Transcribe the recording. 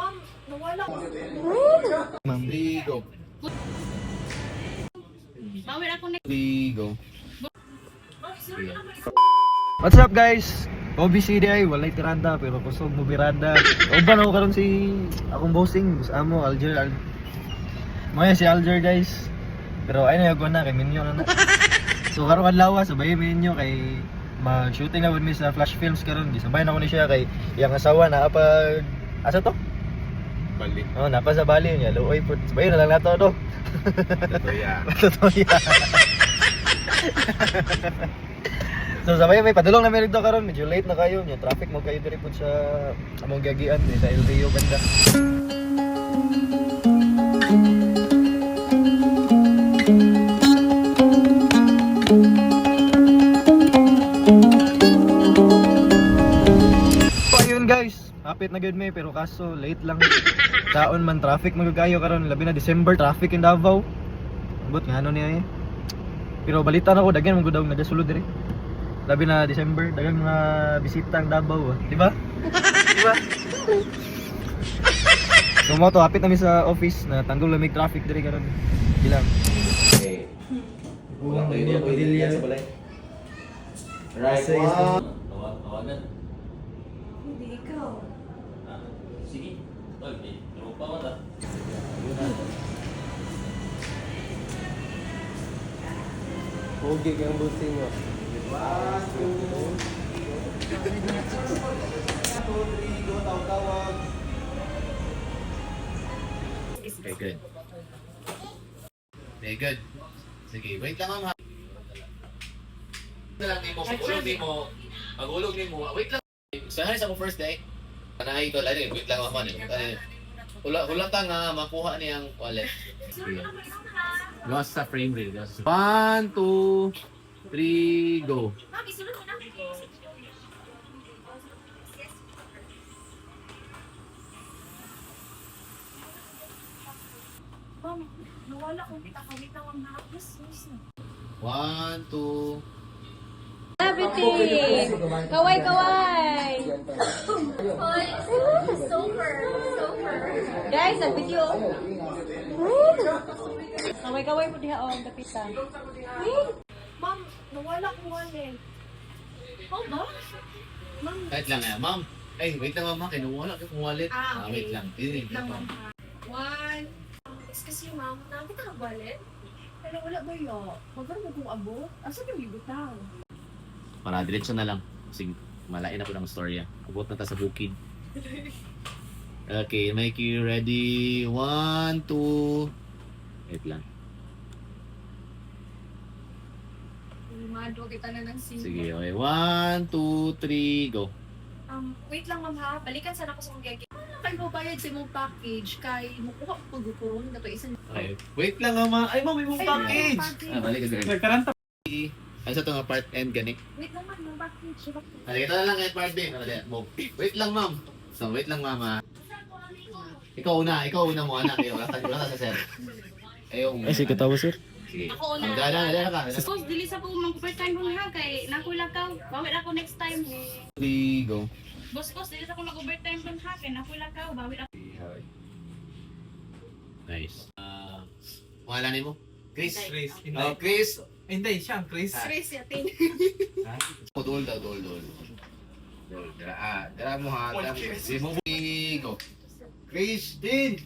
Ma'am, nawala ko. Ma'am. Ligo. Bawal ako na. Ligo. What's up guys? OBCD ay walay tiranda pero kusog mo birada. Uban ako karon si akong bossing, amo Alger. Moya si Alger guys. Pero ay na na kay Minyo na. So karon adlaw sabay Minyo kay mag-shooting na mi sa flash films karon. Gisabay na ko ni siya kay iyang asawa na pag asa to? Bali. Oh, napa sa Bali niya. Luoy pud. Sabay na lang nato do. Tatoya. Totoo yan. So sabay may padulong na meron to karon, medyo late na kayo niya. Traffic mo kayo diri pud sa among gagian sa LTO banda. So ayun guys, hapit na gud may pero kaso late lang. Taon man traffic magagayo karon, labi na December traffic in Davao. But nga ano niya eh. Pero balita na ko daghan man gud daw nagasulod diri. Labi na December, daghang mga bisita ang Davao, di ba? Di ba? So mo to hapit na mi sa office na tanggol lamig traffic diri karon. Bilang. Okay. Ulang tayo niya. Pwede niya sa balay. Right. Tawagan. Hindi ikaw. Sige. Okay. Lupa mo ta. Okay kang boosting mo. 1, 2, 3, go, tawag. Okay, good. Okay, good. Sige, wait lang ma'am ha. Lang mo, pag-ulog ni mo, wait lang. Sa sa mo first day, panahay ito, wait lang ma'am. Hulata nga, makuha niyang wallet. Sige. Lost sa frame rate. 1, 2, 3, go. Ma'am, isulod mo na. Ma'am, nawala ko. Takawit lang ang nakapos. 1, 2. Everything! Kaway-kaway! Sober. Guys, sa video. Kaway-kaway po diha ang kapitan. Ma'am, nawala ko wallet. Oh, ba? Ma'am, Wait lang ma'am. Ay, wait lang ma'am, kinuwala ka kung wallet. okay. Wait lang. Tinig lang lang ma'am. One. Excuse me, ma'am. Nakita ka wallet? Pero wala ba yun? Magkaroon mo kung abot? Asa yung libutang? Para diretso na lang. Kasi malain ako ng storya. Abot na ta sa bukid. Okay, make you ready. 1, 2. Wait lang. Mado kita na ng SIM. Sige, okay. 1, 2, 3, go. Wait lang ma'am ha. Balikan sana ko sa mong gagi. Kay mo bayad sa mong package kay mo kuha ko pagkukuron na to isang. Okay. Wait lang mama. Ay, ma'am, may mong package. Balik ka din. Nagkaranta. Ay, sa ito nga part end gani. Wait lang ma'am, mong package. Halika na lang yung part B. Wait lang ma'am. So, wait lang mama. Ikaw una mo anak. Wala sa sir. Ayong. Ay sige tawo sir. Sige. Ako una. Dala ka. Sus, dili sa po mang first time ko ha kay nakulakaw. Bawit ako next time. 3, go. Boss, dili sa ko mag-overtime kon ha kay nakulakaw. Bawit ako. Nice. Pangalan mo? Chris. Chris. Oh, Chris. Hindi, siya, Chris. Stress yatin. Dol. Dala mo ha. Dala mo. Sige mo. Go. Chris din.